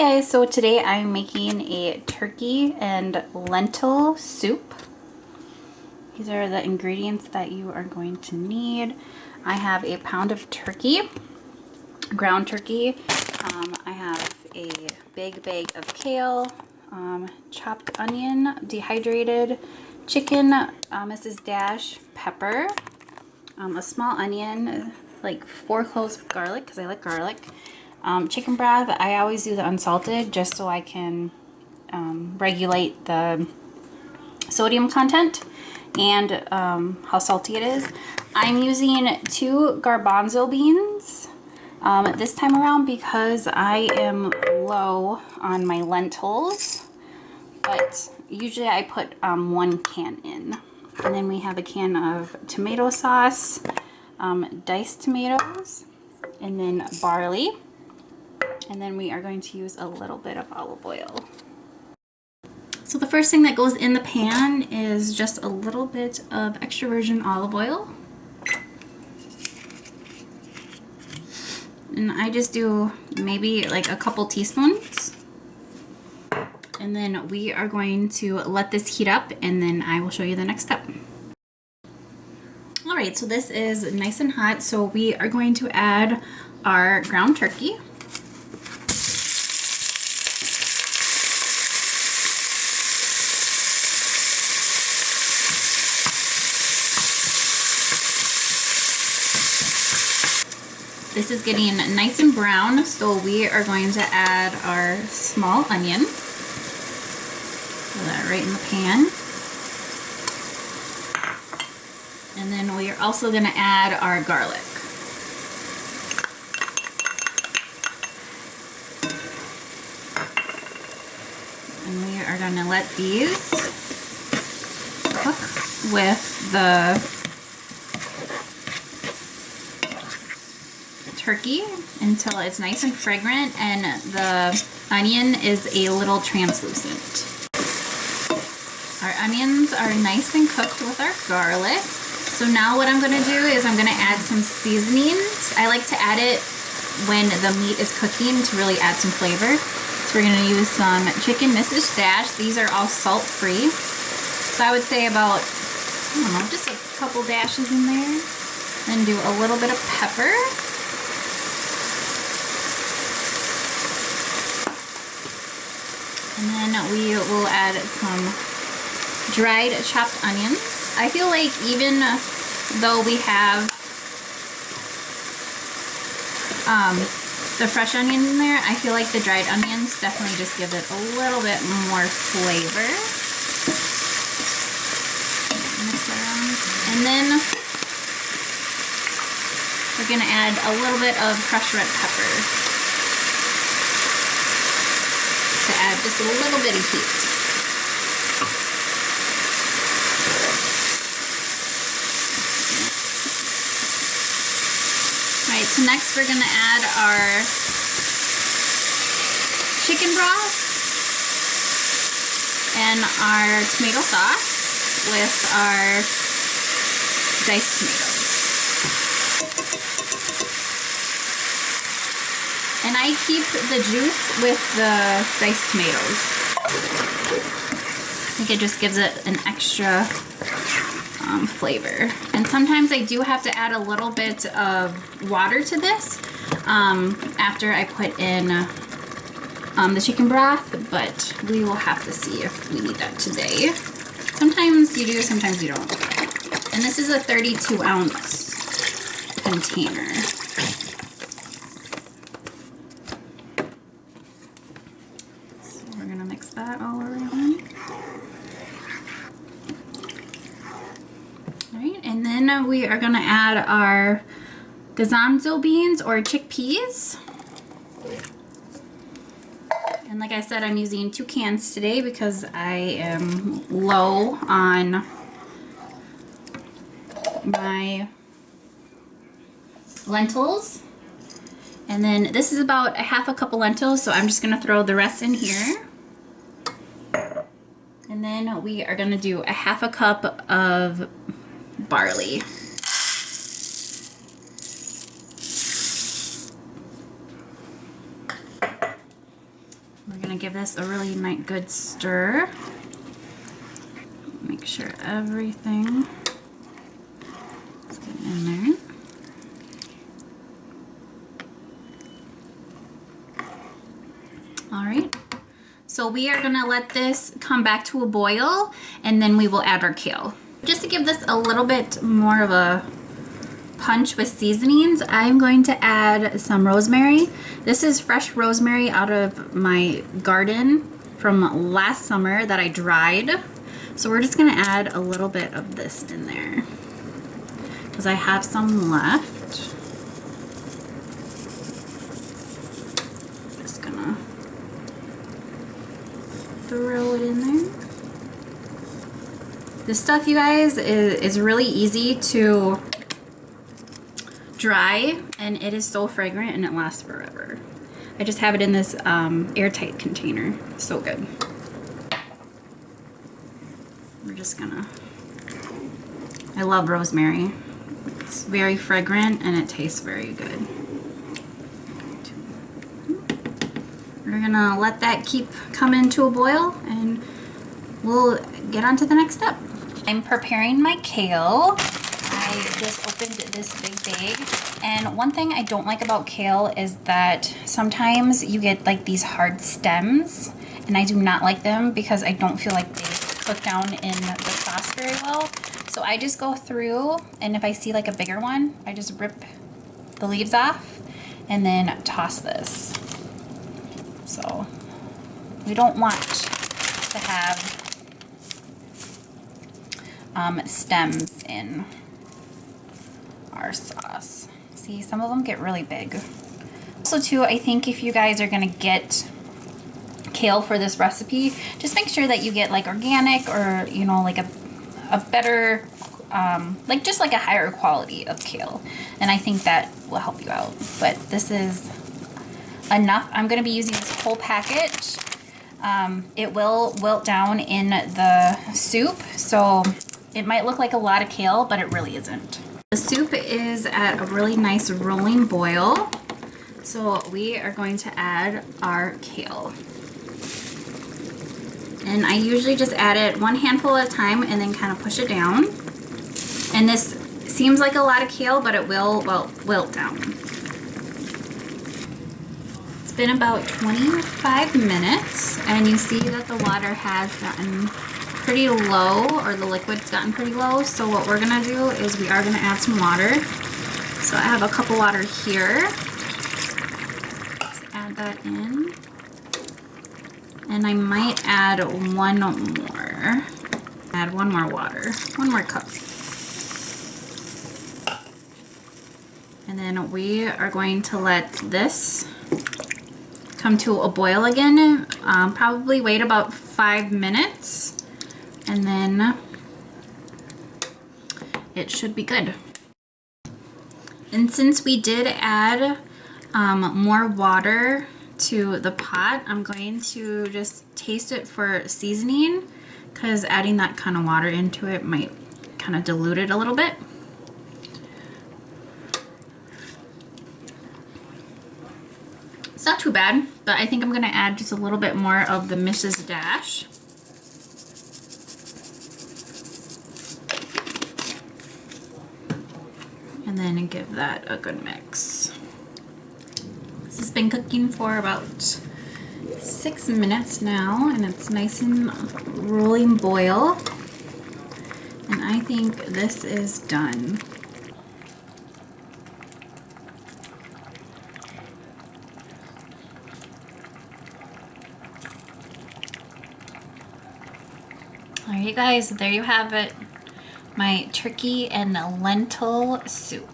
guys, so today I'm making a turkey and lentil soup. These are the ingredients that you are going to need. I have a pound of turkey, ground turkey. I have a big bag of kale, chopped onion, dehydrated chicken, Mrs. Dash pepper, a small onion, like 4 cloves of garlic because I like garlic. Chicken broth, I always do the unsalted just so I can regulate the sodium content and how salty it is. I'm using 2 garbanzo beans this time around because I am low on my lentils, but usually I put 1 can in. And then we have a can of tomato sauce, diced tomatoes, and then barley. And then we are going to use a little bit of olive oil. So the first thing that goes in the pan is just a little bit of extra virgin olive oil. And I just do maybe like a couple teaspoons. And then we are going to let this heat up and then I will show you the next step. All right, so this is nice and hot. So we are going to add our ground turkey. This is getting nice and brown, so we are going to add our small onion. Put that right in the pan. And then we are also going to add our garlic. And we are going to let these cook with the turkey until it's nice and fragrant and the onion is a little translucent. Our onions are nice and cooked with our garlic. So now what I'm going to do is I'm going to add some seasonings. I like to add it when the meat is cooking to really add some flavor. So we're going to use some chicken Mrs. Dash. These are all salt free. So I would say about, I don't know, just a couple dashes in there. Then do a little bit of pepper. And then we will add some dried chopped onions. I feel like even though we have the fresh onion in there, I feel like the dried onions definitely just give it a little bit more flavor. Mix that around. And then we're going to add a little bit of crushed red pepper. To add just a little bit of heat. Alright, so next we're going to add our chicken broth and our tomato sauce with our diced tomatoes. And I keep the juice with the diced tomatoes. I think it just gives it an extra flavor. And sometimes I do have to add a little bit of water to this after I put in the chicken broth, but we will have to see if we need that today. Sometimes you do, sometimes you don't. And this is a 32-ounce container. That all around. Alright, and then we are going to add our garbanzo beans or chickpeas. And like I said, I'm using 2 cans today because I am low on my lentils. And then this is about a half a cup of lentils, so I'm just going to throw the rest in here. And then we are going to do a half a cup of barley. We're gonna give this a really nice good stir. Make sure everything is getting in there. All right, so we are gonna let this come back to a boil and then we will add our kale. Just to give this a little bit more of a punch with seasonings, I'm going to add some rosemary. This is fresh rosemary out of my garden from last summer that I dried. So we're just gonna add a little bit of this in there because I have some left. Just gonna throw it in there. This stuff, you guys, is really easy to dry and it is so fragrant and it lasts forever. I just have it in this airtight container. So good. We're just gonna, I love rosemary. It's very fragrant and it tastes very good. We're gonna let that keep coming to a boil and we'll get on to the next step. I'm preparing my kale. I just opened this big bag, and one thing I don't like about kale is that sometimes you get like these hard stems, and I do not like them because I don't feel like they cook down in the sauce very well. So I just go through, and if I see like a bigger one, I just rip the leaves off and then toss this. So we don't want to have stems in our sauce. See, some of them get really big. Also too, I think if you guys are gonna get kale for this recipe, just make sure that you get like organic or, you know, like a better, like just like a higher quality of kale. And I think that will help you out. But this is enough. I'm gonna be using this whole package. It will wilt down in the soup, so it might look like a lot of kale, but it really isn't. The soup is at a really nice rolling boil, so we are going to add our kale. And I usually just add it one handful at a time and then kind of push it down. And this seems like a lot of kale, but it will, well, wilt down. It's been about 25 minutes, and you see that the water has gotten pretty low, or the liquid's gotten pretty low. So what we're gonna do is we are gonna add some water. So I have a cup of water here. Let's add that in. And I might add one more. Add one more water, one more cup. And then we are going to let this come to a boil again. Probably wait about 5 minutes. And then it should be good. And since we did add more water to the pot, I'm going to just taste it for seasoning, because adding that kind of water into it might kind of dilute it a little bit. It's not too bad, but I think I'm gonna add just a little bit more of the Mrs. Dash. And then give that a good mix. This has been cooking for about 6 minutes now, and it's nice and rolling boil. And I think this is done. Alright guys, there you have it. My turkey and lentil soup.